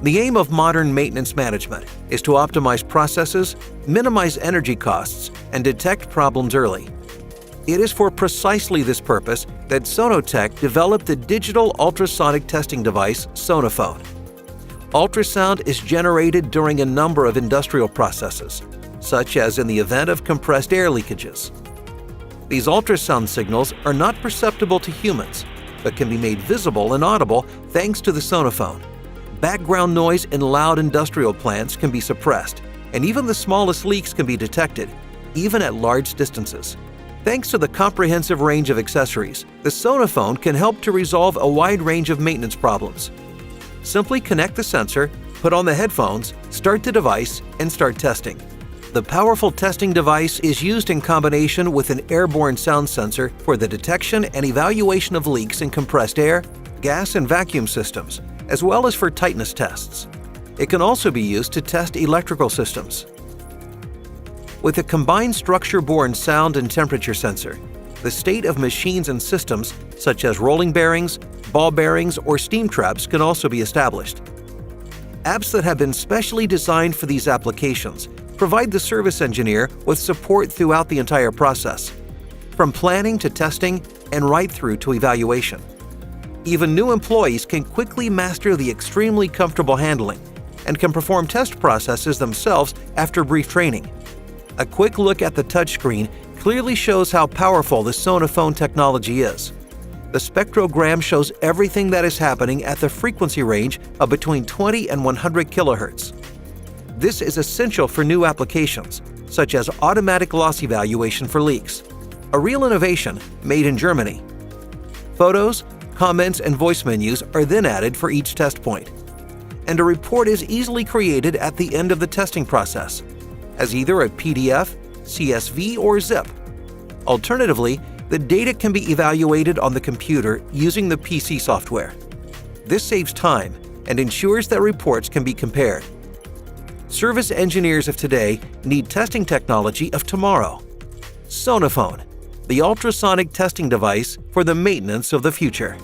The aim of modern maintenance management is to optimize processes, minimize energy costs, and detect problems early. It is for precisely this purpose that Sonotek developed the digital ultrasonic testing device Sonophone. Ultrasound is generated during a number of industrial processes, such as in the event of compressed air leakages. These ultrasound signals are not perceptible to humans, but can be made visible and audible thanks to the Sonophone. Background noise in loud industrial plants can be suppressed, and even the smallest leaks can be detected, even at large distances. Thanks to the comprehensive range of accessories, the Sonophone can help to resolve a wide range of maintenance problems. Simply connect the sensor, put on the headphones, start the device, and start testing. The powerful testing device is used in combination with an airborne sound sensor for the detection and evaluation of leaks in compressed air, gas, and vacuum systems, as well as for tightness tests. It can also be used to test electrical systems. With a combined structure-borne sound and temperature sensor, the state of machines and systems, such as rolling bearings, ball bearings, or steam traps, can also be established. Apps that have been specially designed for these applications provide the service engineer with support throughout the entire process, from planning to testing and right through to evaluation. Even new employees can quickly master the extremely comfortable handling and can perform test processes themselves after brief training. A quick look at the touchscreen clearly shows how powerful the Sonophone technology is. The spectrogram shows everything that is happening at the frequency range of between 20 and 100 kilohertz. This is essential for new applications, such as automatic loss evaluation for leaks, a real innovation made in Germany. Photos, comments, and voice menus are then added for each test point, and a report is easily created at the end of the testing process, as either a PDF, CSV, or zip. Alternatively, the data can be evaluated on the computer using the PC software. This saves time and ensures that reports can be compared. Service engineers of today need testing technology of tomorrow. Sonophone, the ultrasonic testing device for the maintenance of the future.